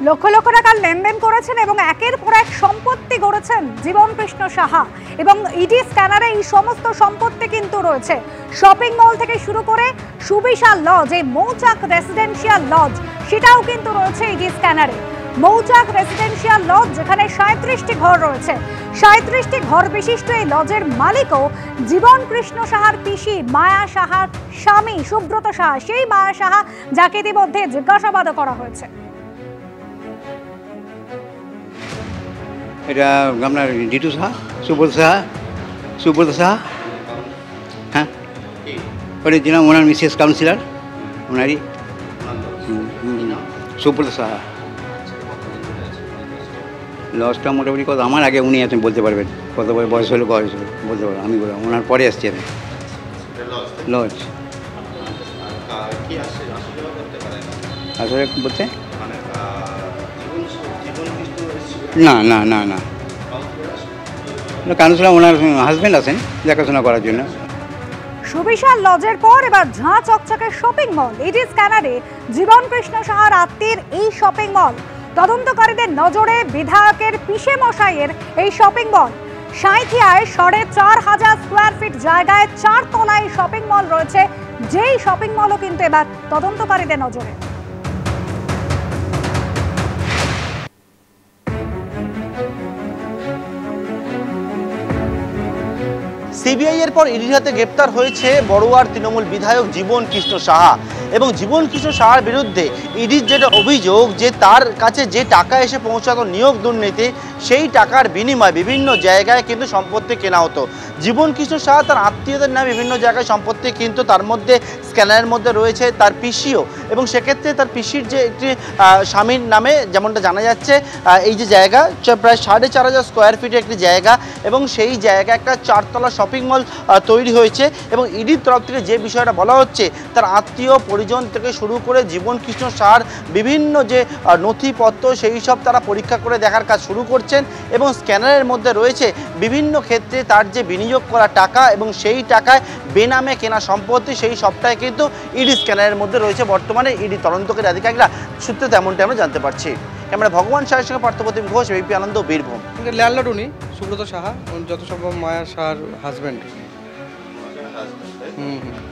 লক্ষ লক্ষ টাকার লেনদেন করেছেন এবং একের পর এক সম্পত্তি গড়েছেন জীবন কৃষ্ণ সাহা এবং ইডি স্ক্যানারে এই সমস্ত সম্পত্তি কিন্তু রয়েছে। শপিং মল থেকে শুরু করে সুবিশাল লজ, এই মৌচাক রেসিডেন্সিয়াল লজ, সেটাও কিন্তু রয়েছে ইডি স্ক্যানারে। মৌচাক রেসিডেন্সিয়াল লজ যেখানে 37টি ঘর রয়েছে, 37টি ঘর বিশিষ্ট এই লজের মালিকও জীবন কৃষ্ণ সাহার পিসি মায়া সাহার স্বামী সুব্রত সাহা, সেই মায়া সাহা যাকে ইতিমধ্যে জিজ্ঞাসাবাদও করা হয়েছে। এটা আপনার ডিটু সাহা, সুব্রত সাহা, হ্যাঁ ওটা যিনি ওনার মিসেস কাউন্সিলর, ওনারই সুব্রত সাহা। লজটা মোটামুটি কত, আমার আগে উনি আছেন, বলতে পারবেন কত বয়স হলো বলতে পারবেন, আমি বললাম ওনার পরে আসছি আমি। লজ আসলে বলতে না না না না কাউন্সিলর ওনার হাজব্যান্ড আছেন দেখাশোনা করার জন্য। সুবিশাল লজের পর এবার ঝাঁ চকচকে শপিং মল, ইডি স্ক্যানারে জীবন কৃষ্ণ সাহার আত্মীয়ের এই শপিং মল। তদন্তকারীদের নজরে বিধায়কের পিসে মশাইয়ের এই শপিং মল। সাঁইথিয়ায় 4,500 স্কোয়ার ফিট জায়গায় 4 তলায় শপিং মল রয়েছে, যেই শপিং মলও কিন্তু এবার তদন্তকারীদের নজরে। সিবিআই এর পর ইডির হাতে গ্রেপ্তার হয়েছে বড়ুয়ার তৃণমূল বিধায়ক জীবন কৃষ্ণ সাহা এবং জীবন কৃষ্ণ সাহার বিরুদ্ধে ইডির যেটা অভিযোগ যে তার কাছে যে টাকা এসে পৌঁছাতো নিয়োগ দুর্নীতি, সেই টাকার বিনিময়ে বিভিন্ন জায়গায় কিন্তু সম্পত্তি কেনা হতো। জীবন কৃষ্ণ সাহা তার আত্মীয়দের নামে বিভিন্ন জায়গায় সম্পত্তি কিন্তু তার মধ্যে স্ক্যানারের মধ্যে রয়েছে তার পিসিও, এবং সেক্ষেত্রে তার পিসির যে একটি স্বামীর নামে যেমনটা জানা যাচ্ছে এই যে জায়গা প্রায় 4,500 স্কোয়ার ফিটের একটি জায়গা এবং সেই জায়গা একটা 4 তলা শপিং মল তৈরি হয়েছে। এবং ইডির তরফ থেকে যে বিষয়টা বলা হচ্ছে তার আত্মীয় পরিজন থেকে শুরু করে জীবন কৃষ্ণ সাহার বিভিন্ন যে নথিপত্র সেই সব তারা পরীক্ষা করে দেখার কাজ শুরু করছেন এবং স্ক্যানারের মধ্যে রয়েছে বিভিন্ন ক্ষেত্রে তার যে বিনিয়োগ করা টাকা এবং সেই টাকায় বেনামে কেনা সম্পত্তি, সেই সবটাই কিন্তু ইডি স্ক্যানারের মধ্যে রয়েছে বর্তমানে ইডি তদন্তকারী আধিকারিকরা সূত্রে তেমনটা আমরা জানতে পারছি। আমরা ভগবান সাহের সঙ্গে পার্থপ্রতিম ঘোষ, এবিপি আনন্দ, বীরভূম। ল্যান্ডলর্ড উনি সুব্রত সাহা, যত সম্ভব মায়া সাহার হাজব্যান্ড।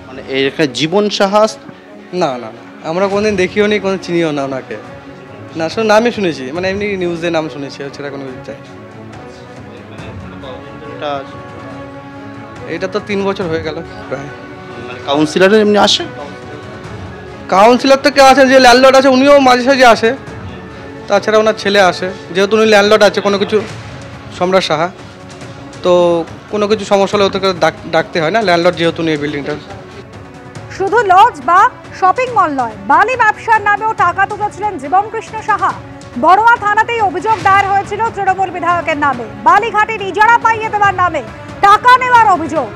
মানে এই একটা জীবন সাহা না না না, আমরা কোনোদিন দেখিও নি, কোনো চিনিও না ওনাকে। না আসলে নামই শুনেছি, মানে এমনি নিউজে নাম শুনেছি, সেটা কোনো কিছু চাই। এটা তো 3 বছর হয়ে গেল প্রায়। কাউন্সিলর এমনি আসে? কাউন্সিলর তো কেউ আছেন, যে ল্যান্ডলর্ড আছে উনিও মাঝে সাঝে আসে, তাছাড়া ওনার ছেলে আসে, যেহেতু উনি ল্যান্ডলর্ড আছে কোনো কিছু, সম্রাট সাহা, তো কোনো কিছু সমস্যা হলে ওদেরকে ডাকতে হয় না, ল্যান্ডলর্ড যেহেতু নিয়ে বিল্ডিংটা। শুধু লজ বা শপিং মল নয়, বালি ব্যবসার নামেও টাকা তুলেছিলেন জীবন কৃষ্ণ সাহা। বড়ুয়া থানাতেই অভিযোগ দায়ের হয়েছিল তৃণমূল বিধায়কের নামে, বালিঘাটের ইজারা পাইয়ে দেওয়ার নামে টাকা নেওয়ার অভিযোগ।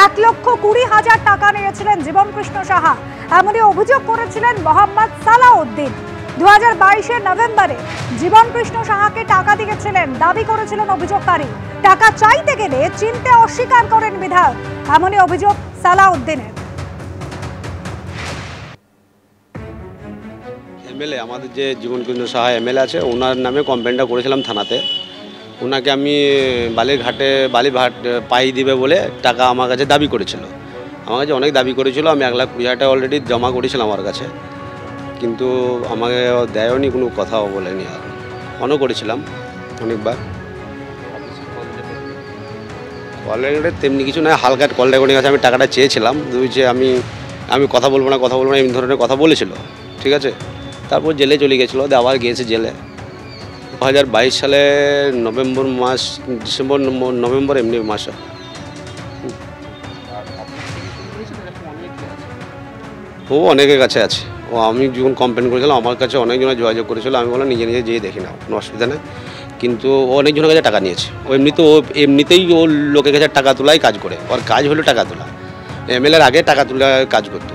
1,20,000 টাকা নিয়েছিলেন জীবন কৃষ্ণ সাহা, এমনই অভিযোগ করেছিলেন মোহাম্মদ সালাউদ্দিন। 2022-এর নভেম্বরে জীবন কৃষ্ণ সাহাকে টাকা দিয়েছিলেন দাবি করেছিলেন অভিযোগকারী। টাকা চাইতে গেলে চিনতে অস্বীকার করেন বিধায়ক, এমনই অভিযোগ সালাউদ্দিনের। এমএলএ আমাদের যে জীবন কৃষ্ণ সাহা এমএলএ আছে, ওনার নামে কমপ্লেনটা করেছিলাম থানাতে। ওনাকে আমি বালিঘাট পাই দিবে বলে টাকা আমার কাছে দাবি করেছিল, আমার কাছে অনেক দাবি করেছিল। আমি 1,20,000 টাকা অলরেডি জমা করেছিলাম আমার কাছে, কিন্তু আমাকে দেয়নি, কোনো কথাও বলেনি। আর ফোনও করেছিলাম অনেকবার, কল রেকর্ডে তেমনি কিছু নয়, হালকা কল রেকর্ডিং আছে। আমি টাকাটা চেয়েছিলাম, যে আমি কথা বলবো না এই ধরনের কথা বলেছিল, ঠিক আছে। তারপর জেলে চলে গেছিলো, আবার গিয়েছে জেলে। 2022 সালে নভেম্বর এমনি মাসে। ও অনেকের কাছে আছে, ও আমি যখন কমপ্লেন করেছিলাম আমার কাছে অনেকজনের যোগাযোগ করেছিল। আমি বললাম নিজে যেয়ে দেখি নাও, কোনো অসুবিধা নেই। কিন্তু ও অনেকজনের কাছে টাকা নিয়েছে। ও এমনিতেই ও লোকের কাছে টাকা তোলাই কাজ করে, ওর কাজ হলো টাকা তোলা। এমএলএর আগে টাকা তোলা কাজ করতো।